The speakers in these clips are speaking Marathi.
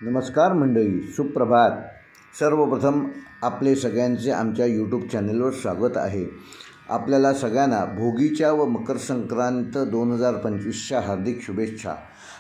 नमस्कार मंडळी, सुप्रभात. सर्वप्रथम आपले सगळ्यांचे आमच्या यूट्यूब चॅनलवर स्वागत आहे. आपल्याला सगळ्यांना भोगीच्या व मकर संक्रांत 2025च्या हार्दिक शुभेच्छा.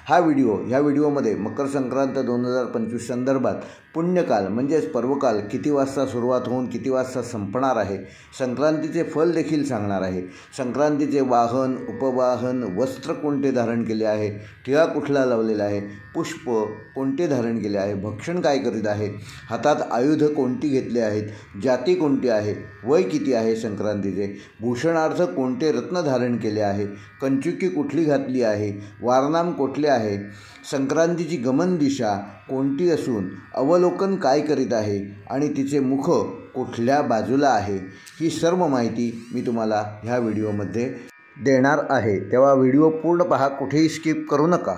ह्या व्हिडिओमध्ये मकर संक्रांत 2025 संदर्भात पुण्यकाल म्हणजेच पर्वकाल किती वाजता सुरुवात होऊन किती वाजता संपणार आहे, संक्रांतीचे फल देखील सांगणार आहे. संक्रांतीचे वाहन, उपवाहन, वस्त्र कोणते धारण केले आहे, टिळा कुठला लावलेला आहे, पुष्प कोणते धारण केले आहे, भक्षण काय करीत आहे, हातात आयुध कोणती घेतले आहेत, जाती कोणती आहे, वय किती आहे संक्रांतीचे, भूषणार्थ कोणते रत्न धारण केले आहे, कंचुकी कुठली घातली आहे, वारनाम कुठले आहे, संक्रांतीची गमन दिशा कोणती असून अवलोकन काय करीत आहे आणि तिचे मुख कुठल्या बाजूला आहे, ही सर्व माहिती मी तुम्हाला ह्या व्हिडिओमध्ये देणार आहे. तेव्हा व्हिडिओ पूर्ण पहा, कुठेही स्किप करू नका.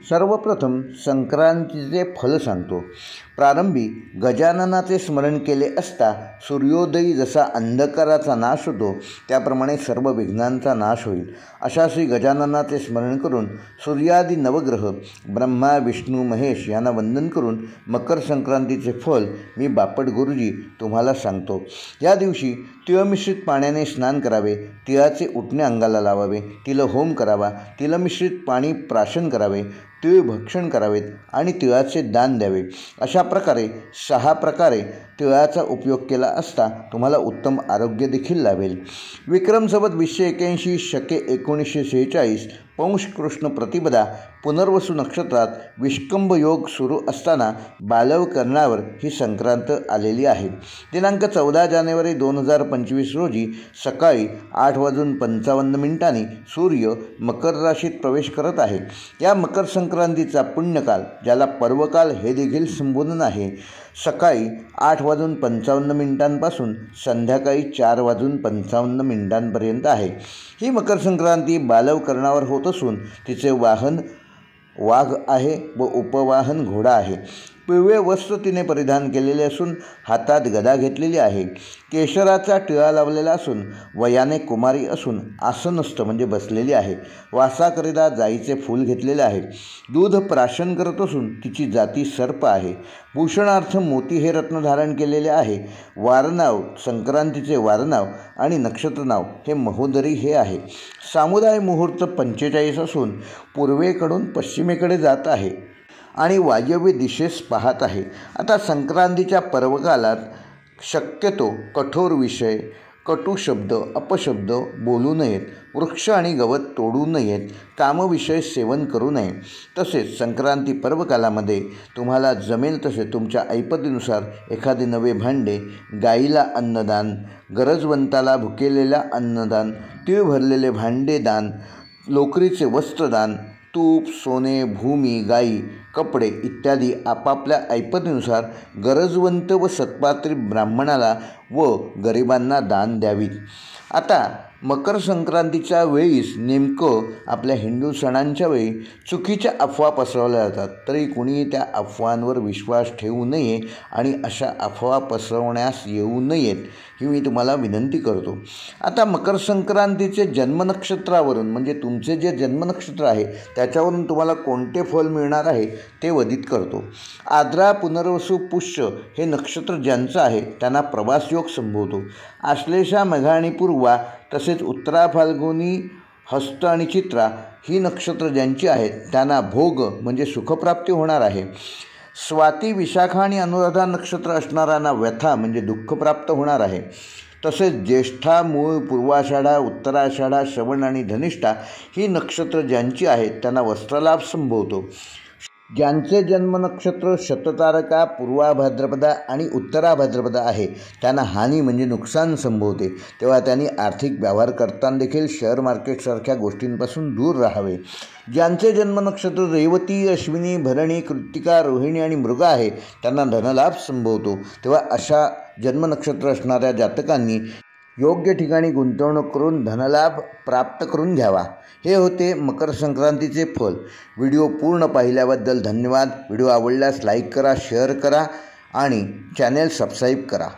सर्वप्रथम संक्रांतीचे फल सांगतो. प्रारंभी गजाननाचे स्मरण केले असता सूर्योदयी जसा अंधकाराचा नाश होतो त्याप्रमाणे सर्व विघ्नांचा नाश होईल. अशा श्री गजाननाचे स्मरण करून सूर्यादी नवग्रह ब्रह्मा, विष्णू, महेश यांना वंदन करून मकर संक्रांतीचे फल मी बापट गुरुजी तुम्हाला सांगतो. या दिवशी तिळमिश्रित पाण्याने स्नान करावे, तिळाचे उटणे अंगाला लावावे, तिळ होम करावा, तिळमिश्रित पाणी प्राशन करावे, तिळ भक्षण करावेत आणि तिळाचे दान द्यावे. अशा प्रकारे 6 प्रकारे तिळाचा उपयोग केला असता तुम्हाला उत्तम आरोग्य देखील लाभेल. विक्रम संवत 2081 शके 1946 पौष कृष्ण प्रतिपदा पुनर्वसू नक्षत्रात विष्कंभ योग सुरू असताना बालवकरणावर ही संक्रांत आलेली आहे. दिनांक 14 जानेवारी 2025 रोजी सकाळी 8:55 सूर्य मकर राशीत प्रवेश करत आहे. या मकर संक्रांतीचा पुण्यकाल, ज्याला पर्वकाल हे देखील संबोधन आहे, सकाळी 8:55 संध्याकाळी 4:55 आहे. ही मकर संक्रांती बालवकरणावर होत असून तिचे वाहन वाघ आहे व उपवाहन घोडा आहे. पिवळे वस्त्र तिने परिधान केलेले असून हातात गदा घेतलेली आहे. केशराचा टिळा लावलेला असून वयाने कुमारी असून आसनस्थ म्हणजे बसलेली आहे. वासाकरिता जाईचे फूल घेतलेले आहे. दूध प्राशन करत असून तिची जाती सर्प आहे. भूषणार्थ मोती हे रत्न धारण केलेले आहे. वारनाव, संक्रांतीचे वारनाव आणि नक्षत्रनाव हे महोदरी हे आहे. सामुदाय मुहूर्त 45 असून पूर्वेकडून पश्चिमेकडे जात आहे आणि वायव्य दिशेस पाहत आहे. आता संक्रांतीच्या पर्वकालात शक्यतो कठोर विषय, कटू शब्द, अपशब्द बोलू नयेत, वृक्ष आणि गवत तोडू नयेत, कामविषय सेवन करू नये. तसेच संक्रांती पर्वकालामध्ये तुम्हाला जमेल तसे तुमच्या ऐपतीनुसार एखादे नवे भांडे, गाईला अन्नदान, गरजवंताला भुकेलेला अन्नदान, तीळ भरलेले भांडे दान, लोकरीचे वस्त्रदान, तूप, सोने, भूमी, गाई, कपडे इत्यादी आपापल्या ऐपतीनुसार गरजवंत व सत्पात्री ब्राह्मणाला व गरिबांना दान द्यावीत. आता मकर संक्रांतीच्या वेळीस नेमकं आपल्या हिंदू सणांच्या वेळी चुकीच्या अफवा पसरवल्या जातात, तरी कुणी त्या अफवांवर विश्वास ठेवू नये आणि अशा अफवा पसरवण्यास येऊ नयेत ही मी तुम्हाला विनंती करतो. आता मकर संक्रांतीचे जन्मनक्षत्रावरून म्हणजे तुमचे जे जन्मनक्षत्र आहे त्याच्यावरून तुम्हाला कोणते फल मिळणार आहे ते वधित करतो. आद्रा, पुनर्वसू, पुष्य हे नक्षत्र ज्यांचं आहे त्यांना प्रवास योग संभवतो. आश्लेषा, मेघा आणि पूर्वा तसेच उत्तरा, फाल्गुनी, हस्त आणि चित्रा ही नक्षत्र ज्यांची आहेत त्यांना भोग म्हणजे सुखप्राप्ती होणार आहे. स्वाती, विशाखा आणि अनुराधा नक्षत्र असणाऱ्यांना व्यथा म्हणजे दुःख प्राप्त होणार आहे. तसेच ज्येष्ठा, मूळ, पूर्वाषाढा, उत्तराषाढा, श्रवण आणि धनिष्ठा ही नक्षत्र ज्यांची आहेत त्यांना वस्त्रलाभ संभवतो. ज्यांचे जन्मनक्षत्र शततारका, पूर्वा भाद्रपदा आणि उत्तरा भाद्रपदा आहे त्यांना हानी म्हणजे नुकसान संभवते. तेव्हा त्यांनी आर्थिक व्यवहार करताना देखील शेअर मार्केटसारख्या गोष्टींपासून दूर राहावे. ज्यांचे जन्मनक्षत्र रेवती, अश्विनी, भरणी, कृत्तिका, रोहिणी आणि मृगा आहे त्यांना धनलाभ संभवतो. तेव्हा अशा जन्मनक्षत्र असणाऱ्या जातकांनी योग्य ठिकाणी गुंतवणूक करून धनलाभ प्राप्त करून घ्यावा. हे होते मकर संक्रांतीचे फल. व्हिडिओ पूर्ण पाहिल्याबद्दल धन्यवाद. व्हिडिओ आवडल्यास लाईक करा, शेअर करा आणि चॅनेल सबस्क्राईब करा.